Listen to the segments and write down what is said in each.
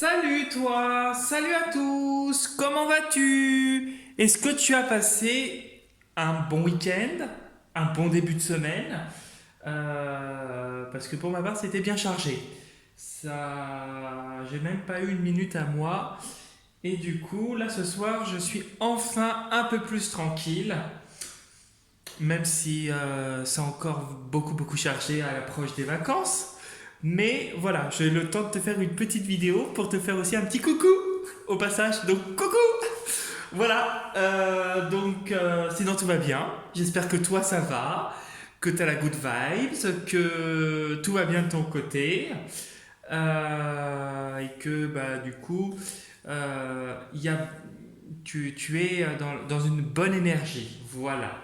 Salut toi, salut à tous, comment vas-tu? Est-ce que tu as passé un bon week-end, un bon début de semaine? Parce que pour ma part, c'était bien chargé. J'ai même pas eu une minute à moi. Et du coup, là ce soir, je suis enfin un peu plus tranquille, même si c'est encore beaucoup chargé à l'approche des vacances. Mais voilà, j'ai le temps de te faire une petite vidéo pour te faire aussi un petit coucou au passage. Donc coucou. Voilà, sinon tout va bien. J'espère que toi ça va, que tu as la good vibes, que tout va bien de ton côté. Et que bah, du coup, tu es dans une bonne énergie. Voilà.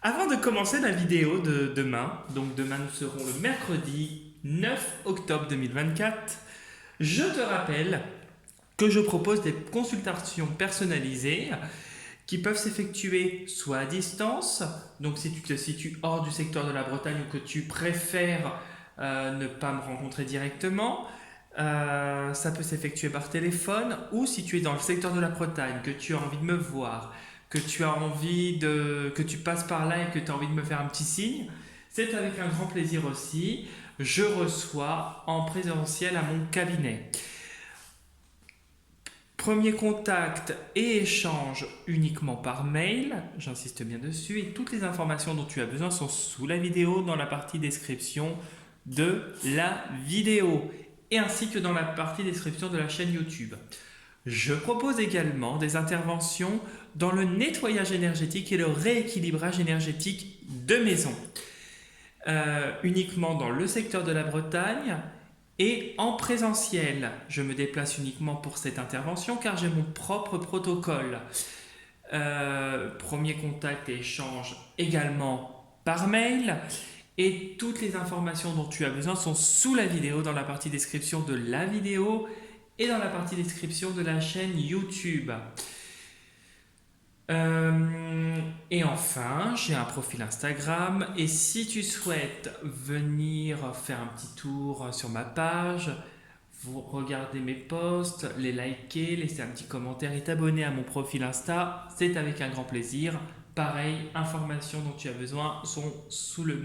Avant de commencer la vidéo de demain, donc demain nous serons le mercredi 9 octobre 2024, je te rappelle que je propose des consultations personnalisées qui peuvent s'effectuer soit à distance, donc si tu te situes hors du secteur de la Bretagne ou que tu préfères ne pas me rencontrer directement, ça peut s'effectuer par téléphone, ou si tu es dans le secteur de la Bretagne, que tu as envie de me voir, que tu passes par là et que tu as envie de me faire un petit signe, c'est avec un grand plaisir aussi. Je reçois en présentiel à mon cabinet. Premier contact et échange uniquement par mail, j'insiste bien dessus, et toutes les informations dont tu as besoin sont sous la vidéo dans la partie description de la vidéo et ainsi que dans la partie description de la chaîne YouTube. Je propose également des interventions dans le nettoyage énergétique et le rééquilibrage énergétique de maison, uniquement dans le secteur de la Bretagne et en présentiel. Je me déplace uniquement pour cette intervention car j'ai mon propre protocole. Premier contact et échange également par mail. Et toutes les informations dont tu as besoin sont sous la vidéo, dans la partie description de la vidéo et dans la partie description de la chaîne YouTube. Et enfin, j'ai un profil Instagram et si tu souhaites venir faire un petit tour sur ma page, vous regardez mes posts, les liker, laisser un petit commentaire et t'abonner à mon profil Insta, c'est avec un grand plaisir. Pareil, informations dont tu as besoin sont sous la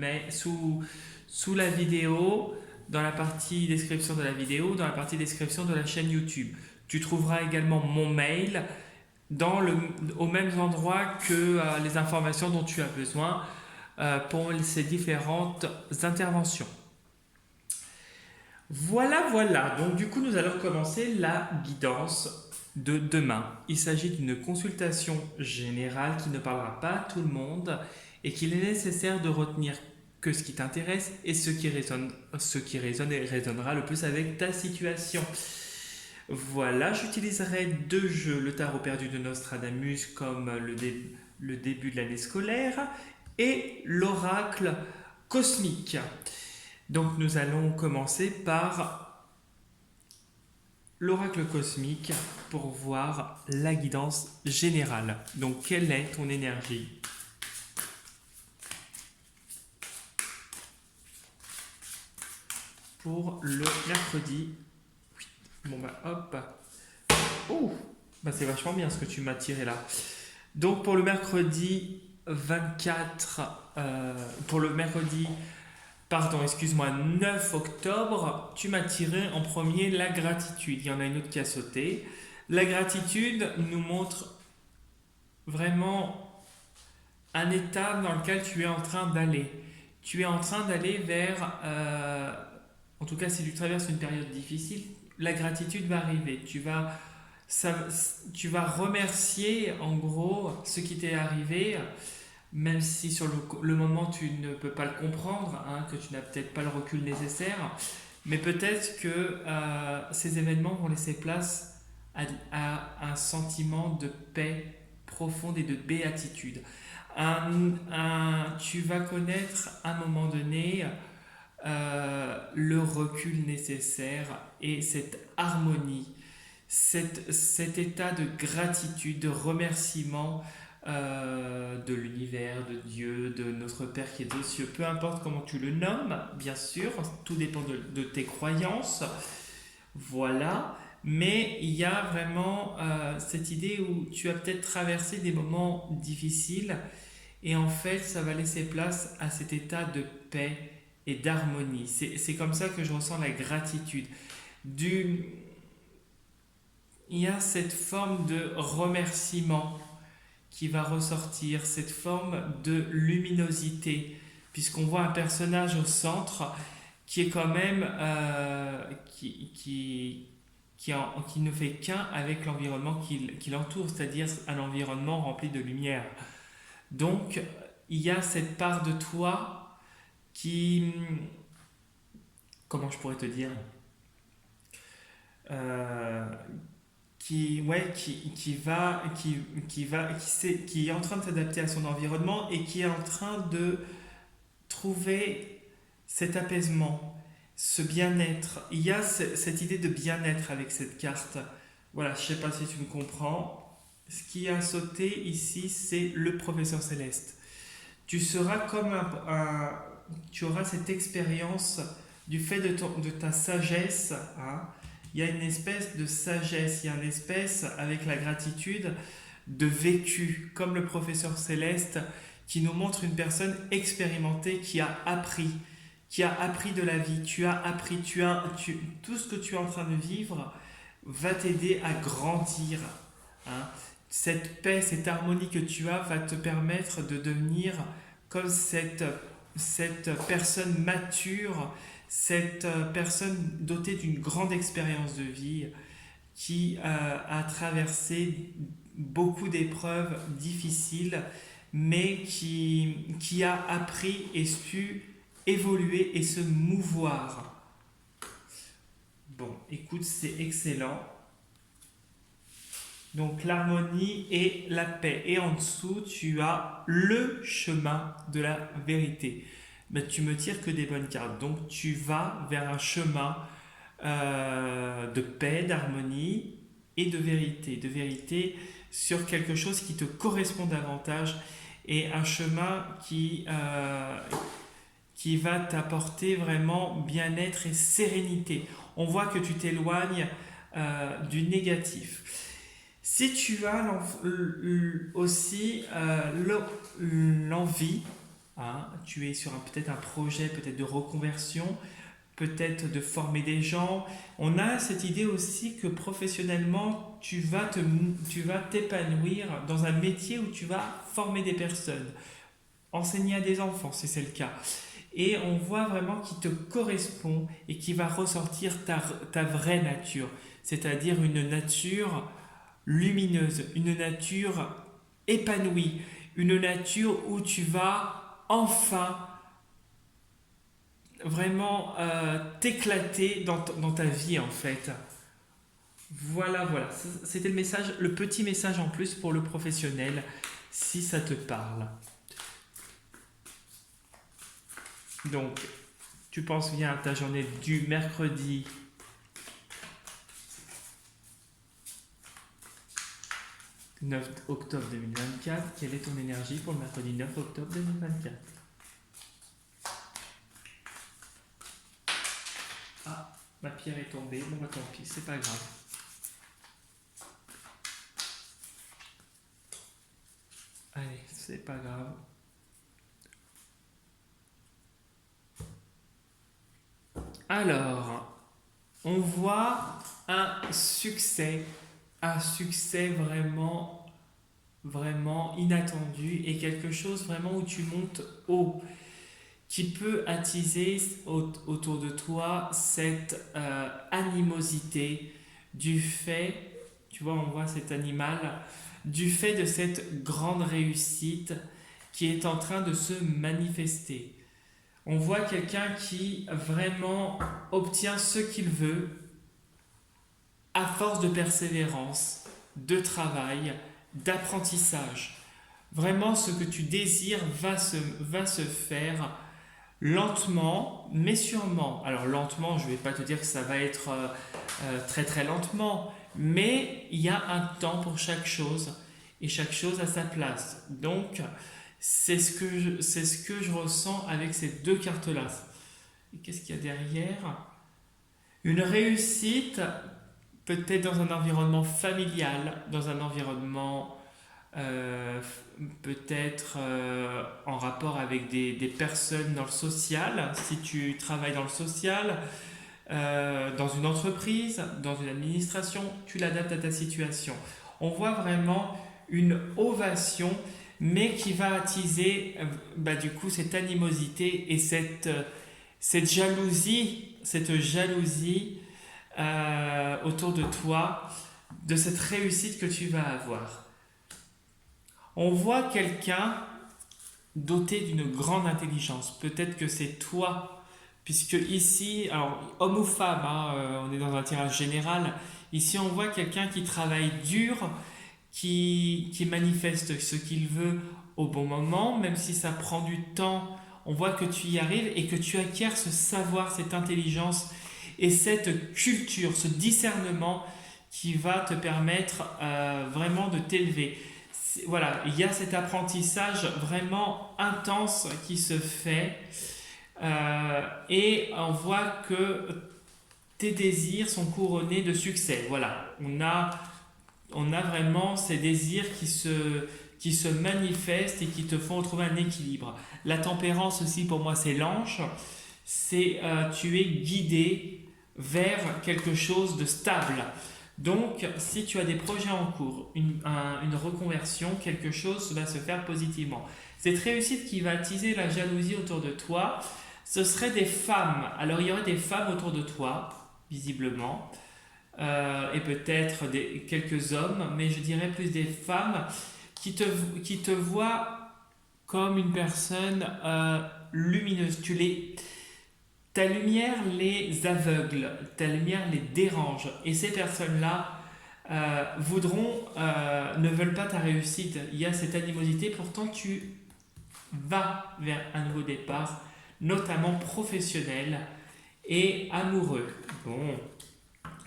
vidéo, dans la partie description de la vidéo, dans la partie description de la chaîne YouTube. Tu trouveras également mon mail au même endroit que les informations dont tu as besoin pour ces différentes interventions. Voilà. Donc du coup, nous allons commencer la guidance de demain. Il s'agit d'une consultation générale qui ne parlera pas à tout le monde et qu'il est nécessaire de retenir que ce qui t'intéresse et ce qui résonne et résonnera le plus avec ta situation. Voilà, j'utiliserai deux jeux, le tarot perdu de Nostradamus comme le début de l'année scolaire et l'oracle cosmique. Donc nous allons commencer par l'oracle cosmique pour voir la guidance générale. Donc quelle est ton énergie? Pour le mercredi. Bon bah hop. Oh, bah c'est vachement bien ce que tu m'as tiré là. Donc pour le mercredi 24, pour le mercredi, pardon, excuse-moi, 9 octobre, tu m'as tiré en premier la gratitude. Il y en a une autre qui a sauté. La gratitude nous montre vraiment un état dans lequel tu es en train d'aller. Tu es en train d'aller vers, en tout cas si tu traverses une période difficile, la gratitude va arriver. Tu vas remercier en gros ce qui t'est arrivé, même si sur le moment tu ne peux pas le comprendre, hein, que tu n'as peut-être pas le recul nécessaire, mais peut-être que ces événements vont laisser place à un sentiment de paix profonde et de béatitude. Tu vas connaître à un moment donné le recul nécessaire et cette harmonie, cet état de gratitude, de remerciement de l'univers, de Dieu, de notre Père qui est aux cieux, peu importe comment tu le nommes, bien sûr, tout dépend de tes croyances. Voilà. mais il y a vraiment cette idée où tu as peut-être traversé des moments difficiles et en fait ça va laisser place à cet état de paix et d'harmonie. C'est comme ça que je ressens la gratitude. Du, il y a cette forme de remerciement qui va ressortir, cette forme de luminosité, puisqu'on voit un personnage au centre qui est quand même qui ne fait qu'un avec l'environnement qui l'entoure, c'est-à-dire un environnement rempli de lumière. Donc il y a cette part de toi qui, comment je pourrais te dire, euh, qui est en train de s'adapter à son environnement et qui est en train de trouver cet apaisement, ce bien-être. Il y a cette idée de bien-être avec cette carte. Voilà, je ne sais pas si tu me comprends. Ce qui a sauté ici, c'est le professeur Céleste. Tu seras comme tu auras cette expérience du fait de ta sagesse, hein. Il y a une espèce de sagesse, il y a une espèce, avec la gratitude, de vécu, comme le professeur Céleste, qui nous montre une personne expérimentée qui a appris de la vie, tu as appris, tout ce que tu es en train de vivre va t'aider à grandir, hein. Cette paix, cette harmonie que tu as va te permettre de devenir comme cette personne mature, cette personne dotée d'une grande expérience de vie qui a traversé beaucoup d'épreuves difficiles, mais qui a appris et su évoluer et se mouvoir. Bon, écoute, c'est excellent. Donc l'harmonie et la paix. Et en dessous, tu as le chemin de la vérité. Ben, tu me tires que des bonnes cartes. Donc tu vas vers un chemin de paix, d'harmonie et de vérité. De vérité sur quelque chose qui te correspond davantage et un chemin qui va t'apporter vraiment bien-être et sérénité. On voit que tu t'éloignes du négatif. Si tu as aussi l'envie, hein, tu es sur peut-être un projet peut-être de reconversion, peut-être de former des gens, on a cette idée aussi que professionnellement, tu vas t'épanouir dans un métier où tu vas former des personnes, enseigner à des enfants si c'est le cas. Et on voit vraiment qui te correspond et qui va ressortir ta vraie nature, c'est-à-dire une nature lumineuse, une nature épanouie, une nature où tu vas enfin vraiment t'éclater dans ta vie en fait. Voilà, voilà. C'était le message, le petit message en plus pour le professionnel, si ça te parle. Donc, tu penses bien à ta journée du mercredi 9 octobre 2024. Quelle est ton énergie pour le mercredi 9 octobre 2024? Ah, ma pierre est tombée. Bon, bah tant pis, c'est pas grave. Allez, c'est pas grave. Alors, on voit un succès vraiment, vraiment inattendu et quelque chose vraiment où tu montes haut, qui peut attiser autour de toi cette animosité du fait, tu vois, on voit cet animal, du fait de cette grande réussite qui est en train de se manifester. On voit quelqu'un qui vraiment obtient ce qu'il veut à force de persévérance, de travail, d'apprentissage. Vraiment, ce que tu désires va se faire lentement, mais sûrement. Alors lentement, je ne vais pas te dire que ça va être très très lentement, mais il y a un temps pour chaque chose et chaque chose a sa place. Donc, c'est ce que je ressens avec ces deux cartes-là. Et qu'est-ce qu'il y a derrière? Une réussite peut-être dans un environnement familial, dans un environnement euh, peut-être en rapport avec des personnes dans le social, si tu travailles dans le social, dans une entreprise, dans une administration, tu l'adaptes à ta situation. On voit vraiment une ovation, mais qui va attiser du coup cette animosité et cette jalousie autour de toi, de cette réussite que tu vas avoir. On voit quelqu'un doté d'une grande intelligence. Peut-être que c'est toi, puisque ici, alors homme ou femme, on est dans un tirage général. Ici, on voit quelqu'un qui travaille dur, qui manifeste ce qu'il veut au bon moment, même si ça prend du temps. On voit que tu y arrives et que tu acquiers ce savoir, cette intelligence et cette culture, ce discernement qui va te permettre vraiment de t'élever. Voilà, il y a cet apprentissage vraiment intense qui se fait et on voit que tes désirs sont couronnés de succès. Voilà, on a vraiment ces désirs qui se manifestent et qui te font retrouver un équilibre. La tempérance aussi pour moi c'est l'ange, c'est tu es guidé vers quelque chose de stable. Donc si tu as des projets en cours, une reconversion, quelque chose va se faire positivement. Cette réussite qui va attiser la jalousie autour de toi, ce seraient des femmes. Alors il y aurait des femmes autour de toi, visiblement, et peut-être quelques hommes, mais je dirais plus des femmes qui te voient comme une personne lumineuse. Ta lumière les aveugle, ta lumière les dérange. Et ces personnes-là ne veulent pas ta réussite. Il y a cette animosité, pourtant tu vas vers un nouveau départ, notamment professionnel et amoureux. Bon,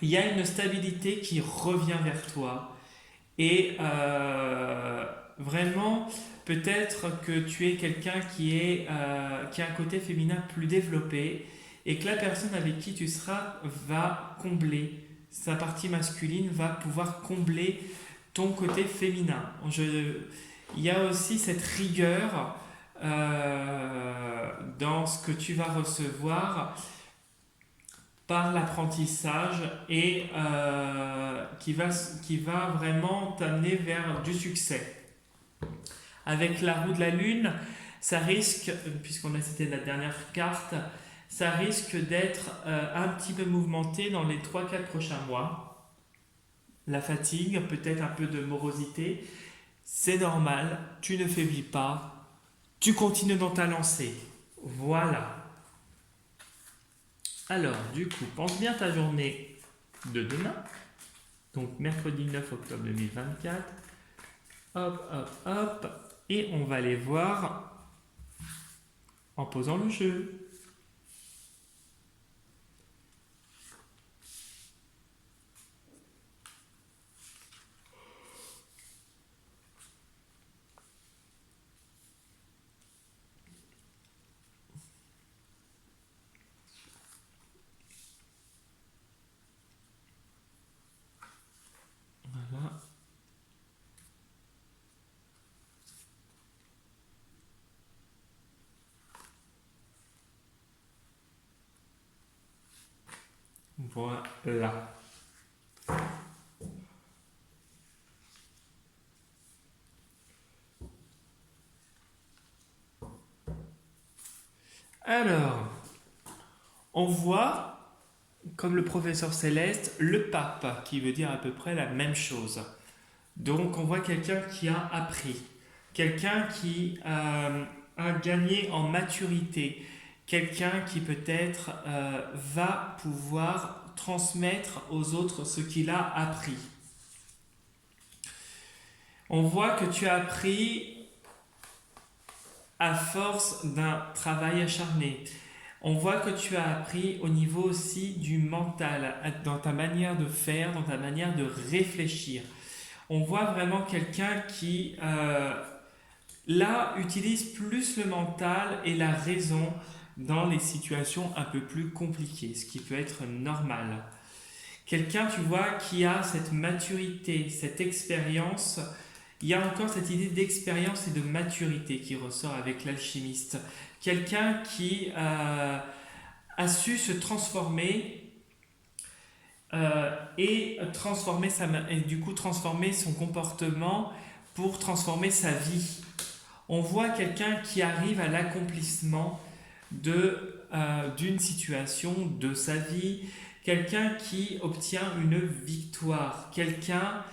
il y a une stabilité qui revient vers toi et vraiment peut-être que tu es quelqu'un qui a un côté féminin plus développé et que la personne avec qui tu seras va combler sa partie masculine, va pouvoir combler ton côté féminin. Il y a aussi cette rigueur dans ce que tu vas recevoir par l'apprentissage et qui va vraiment t'amener vers du succès. Avec la roue de la lune, ça risque, puisqu'on a cité la dernière carte, ça risque d'être un petit peu mouvementé dans les 3-4 prochains mois. La fatigue, peut-être un peu de morosité, c'est normal, tu ne faiblis pas, tu continues dans ta lancée. Voilà. Alors, du coup, pense bien ta journée de demain, donc mercredi 9 octobre 2024. Hop, hop, hop. Et on va aller voir en posant le jeu. Voilà. Voilà. Alors, on voit, comme le professeur Céleste, le pape, qui veut dire à peu près la même chose. Donc, on voit quelqu'un qui a appris, quelqu'un qui a gagné en maturité, quelqu'un qui peut-être va pouvoir transmettre aux autres ce qu'il a appris. On voit que tu as appris à force d'un travail acharné. On voit que tu as appris au niveau aussi du mental, dans ta manière de faire, dans ta manière de réfléchir. On voit vraiment quelqu'un qui, là, utilise plus le mental et la raison dans les situations un peu plus compliquées, ce qui peut être normal. Quelqu'un, tu vois, qui a cette maturité, cette expérience. Il y a encore cette idée d'expérience et de maturité qui ressort avec l'alchimiste. Quelqu'un qui a su se transformer et du coup transformer son comportement pour transformer sa vie. On voit quelqu'un qui arrive à l'accomplissement d'une situation de sa vie, quelqu'un qui obtient une victoire, quelqu'un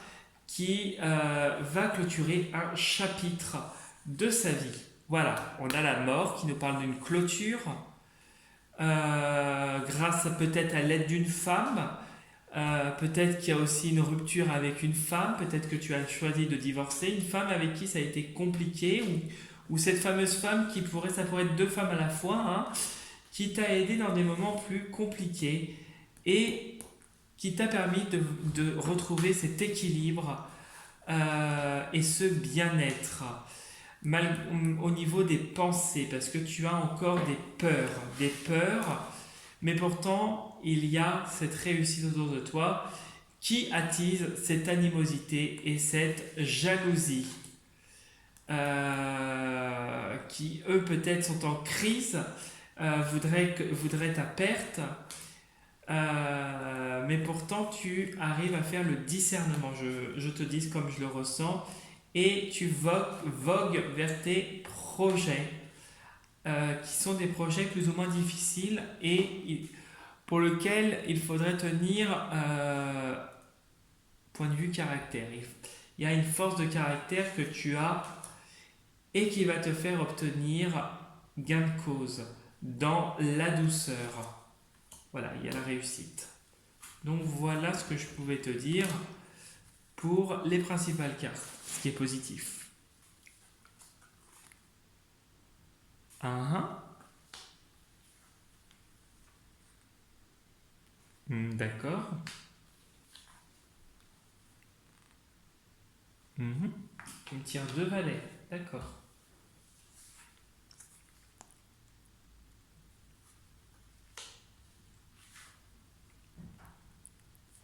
qui va clôturer un chapitre de sa vie. Voilà, on a la mort qui nous parle d'une clôture, grâce peut-être à l'aide d'une femme, peut-être qu'il y a aussi une rupture avec une femme, peut-être que tu as choisi de divorcer, une femme avec qui ça a été compliqué, ou cette fameuse femme ça pourrait être deux femmes à la fois, hein, qui t'a aidé dans des moments plus compliqués et qui t'a permis de retrouver cet équilibre et ce bien-être au niveau des pensées, parce que tu as encore des peurs, mais pourtant il y a cette réussite autour de toi qui attise cette animosité et cette jalousie, qui eux peut-être sont en crise, voudraient ta perte, mais pourtant tu arrives à faire le discernement, je te dis comme je le ressens, et tu vogues vers tes projets, qui sont des projets plus ou moins difficiles et pour lesquels il faudrait tenir point de vue caractère. Il y a une force de caractère que tu as et qui va te faire obtenir gain de cause dans la douceur. Voilà, il y a la réussite. Donc voilà ce que je pouvais te dire pour les principales cartes, ce qui est positif. D'accord. Tu me tires deux valets, d'accord.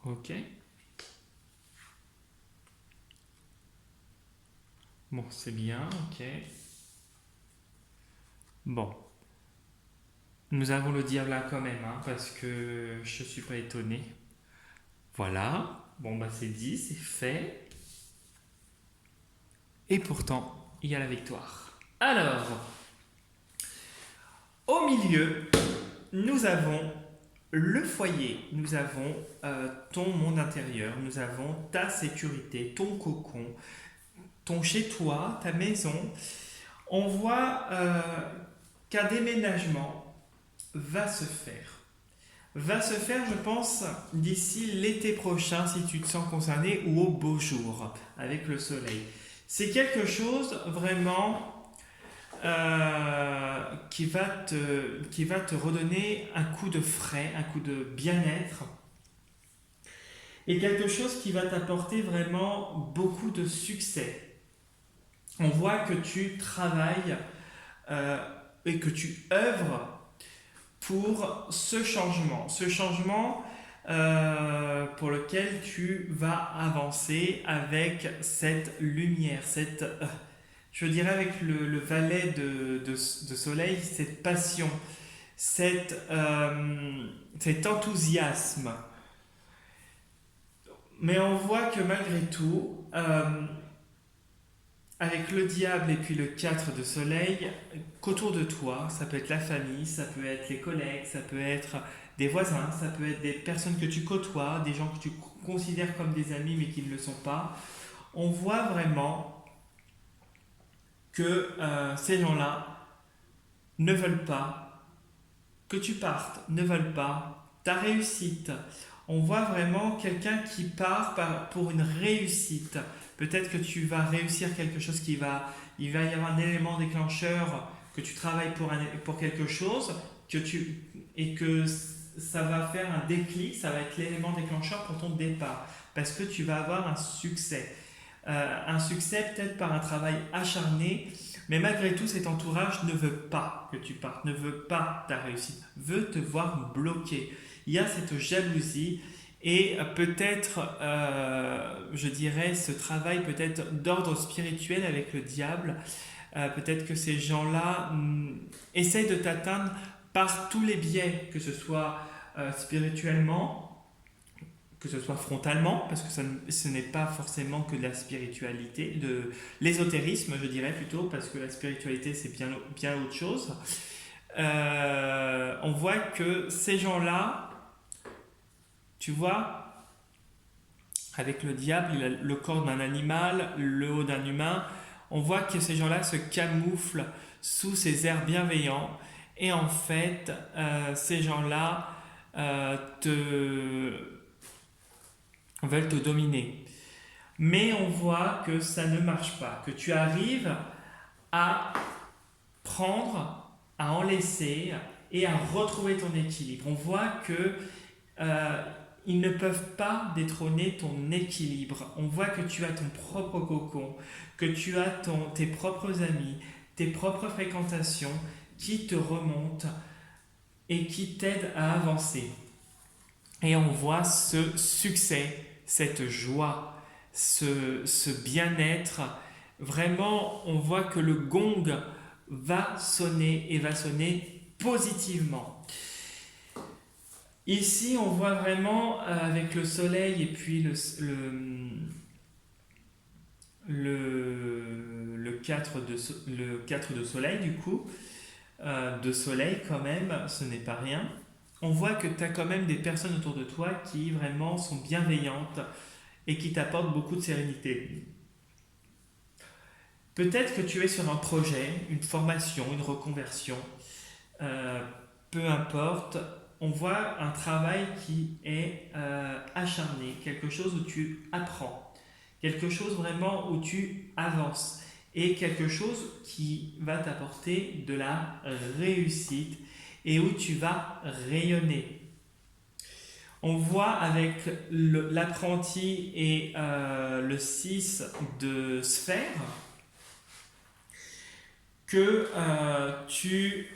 Ok. Bon, c'est bien, ok. Bon. Nous avons le diable là quand même, hein, parce que je ne suis pas étonné. Voilà. Bon, bah c'est dit, c'est fait. Et pourtant, il y a la victoire. Alors, au milieu, nous avons le foyer, nous avons ton monde intérieur, nous avons ta sécurité, ton cocon, ton chez-toi, ta maison. On voit qu'un déménagement va se faire. Va se faire, je pense, d'ici l'été prochain, si tu te sens concerné, ou au beau jour, avec le soleil. C'est quelque chose vraiment qui va te redonner un coup de frais, un coup de bien-être, et quelque chose qui va t'apporter vraiment beaucoup de succès. On voit que tu travailles et que tu œuvres pour ce changement pour lequel tu vas avancer avec cette lumière, je dirais avec le valet de soleil, cette passion, cet enthousiasme. Mais on voit que malgré tout, avec le diable et puis le 4 de soleil, qu'autour de toi, ça peut être la famille, ça peut être les collègues, ça peut être des voisins, ça peut être des personnes que tu côtoies, des gens que tu considères comme des amis mais qui ne le sont pas. On voit vraiment que ces gens-là ne veulent pas que tu partes, ne veulent pas ta réussite. On voit vraiment quelqu'un qui part pour une réussite. Peut-être que tu vas réussir quelque chose il va y avoir un élément déclencheur, que tu travailles pour quelque chose, et que ça va faire un déclic, ça va être l'élément déclencheur pour ton départ. Parce que tu vas avoir un succès. Un succès peut-être par un travail acharné, mais malgré tout cet entourage ne veut pas que tu partes, ne veut pas ta réussite, veut te voir bloqué. Il y a cette jalousie et peut-être, je dirais, ce travail peut-être d'ordre spirituel avec le diable. Peut-être que ces gens-là essayent de t'atteindre par tous les biais, que ce soit spirituellement, que ce soit frontalement, parce que ce n'est pas forcément que de la spiritualité, de l'ésotérisme, je dirais plutôt, parce que la spiritualité, c'est bien, bien autre chose. On voit que ces gens-là, tu vois, avec le diable, il a le corps d'un animal, le haut d'un humain. On voit que ces gens-là se camouflent sous ces airs bienveillants. Et en fait, ces gens-là veulent te dominer. Mais on voit que ça ne marche pas, que tu arrives à prendre, à en laisser et à retrouver ton équilibre. On voit que ils ne peuvent pas détrôner ton équilibre. On voit que tu as ton propre cocon, que tu as tes propres amis, tes propres fréquentations qui te remontent et qui t'aident à avancer. Et on voit ce succès, cette joie, ce bien-être. Vraiment, on voit que le gong va sonner et va sonner positivement. Ici, on voit vraiment avec le soleil et puis le 4 de soleil, du coup, de soleil quand même, ce n'est pas rien. On voit que tu as quand même des personnes autour de toi qui vraiment sont bienveillantes et qui t'apportent beaucoup de sérénité. Peut-être que tu es sur un projet, une formation, une reconversion, peu importe. On voit un travail qui est acharné, quelque chose où tu apprends, quelque chose vraiment où tu avances et quelque chose qui va t'apporter de la réussite et où tu vas rayonner. On voit avec l'apprenti et le 6 de sphère que tu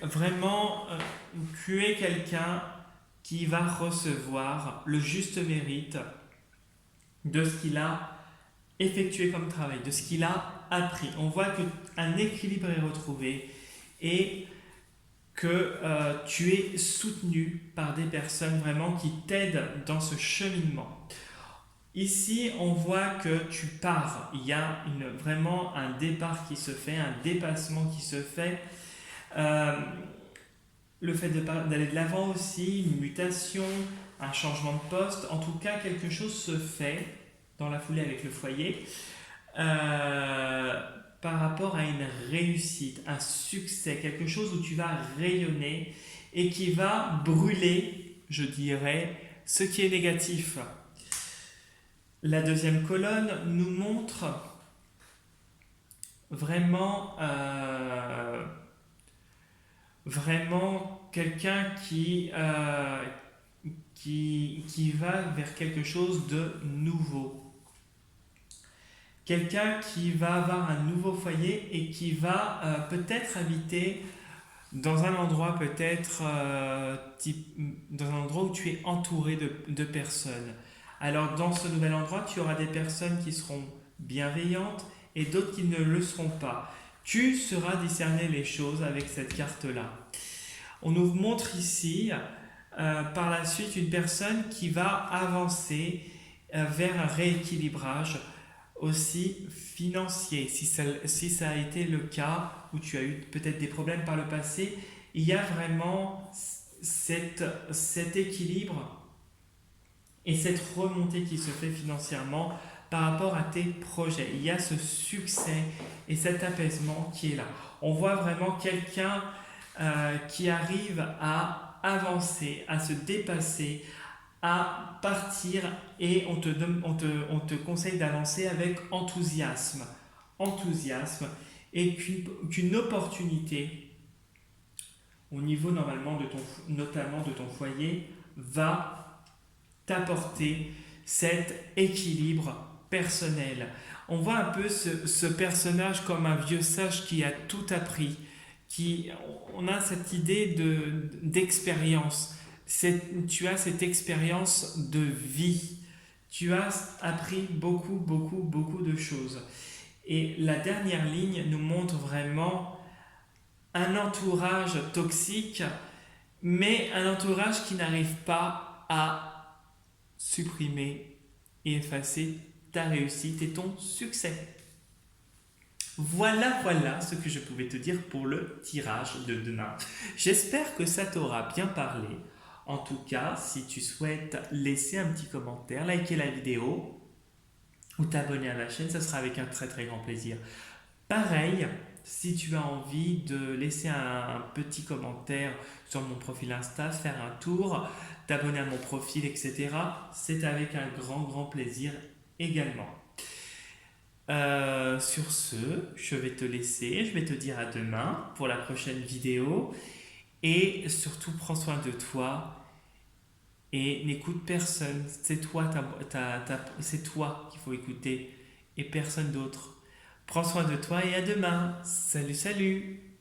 es quelqu'un qui va recevoir le juste mérite de ce qu'il a effectué comme travail, de ce qu'il a appris. On voit qu'un équilibre est retrouvé et que tu es soutenu par des personnes vraiment qui t'aident dans ce cheminement. Ici, on voit que tu pars. Il y a vraiment un départ qui se fait, un dépassement qui se fait. Le fait d'aller de l'avant aussi, une mutation, un changement de poste. En tout cas, quelque chose se fait dans la foulée avec le foyer par rapport à une réussite, un succès, quelque chose où tu vas rayonner et qui va brûler, je dirais, ce qui est négatif. La deuxième colonne nous montre vraiment quelqu'un qui va vers quelque chose de nouveau. Quelqu'un qui va avoir un nouveau foyer et qui va peut-être habiter dans un endroit dans un endroit où tu es entouré de personnes. Alors dans ce nouvel endroit, tu auras des personnes qui seront bienveillantes et d'autres qui ne le seront pas. Tu sauras discerner les choses avec cette carte-là. On nous montre ici par la suite une personne qui va avancer vers un rééquilibrage aussi financier. Si ça a été le cas, où tu as eu peut-être des problèmes par le passé, il y a vraiment cet équilibre et cette remontée qui se fait financièrement par rapport à tes projets. Il y a ce succès et cet apaisement qui est là. On voit vraiment quelqu'un qui arrive à avancer, à se dépasser, à partir, et on te conseille d'avancer avec enthousiasme et qu'une opportunité au niveau notamment de ton foyer va t'apporter cet équilibre personnel. On voit un peu ce personnage comme un vieux sage qui a tout appris, on a cette idée d'expérience, Tu as cette expérience de vie. Tu as appris beaucoup, beaucoup, beaucoup de choses. Et la dernière ligne nous montre vraiment un entourage toxique, mais un entourage qui n'arrive pas à supprimer et effacer ta réussite et ton succès. Voilà ce que je pouvais te dire pour le tirage de demain. J'espère que ça t'aura bien parlé. En tout cas, si tu souhaites laisser un petit commentaire, liker la vidéo ou t'abonner à la chaîne, ça sera avec un très très grand plaisir. Pareil, si tu as envie de laisser un petit commentaire sur mon profil Insta, faire un tour, t'abonner à mon profil, etc., c'est avec un grand grand plaisir également. Sur ce, je vais te laisser, je vais te dire à demain pour la prochaine vidéo et surtout prends soin de toi et n'écoute personne, c'est toi, c'est toi qu'il faut écouter et personne d'autre. Prends soin de toi et à demain. Salut, salut.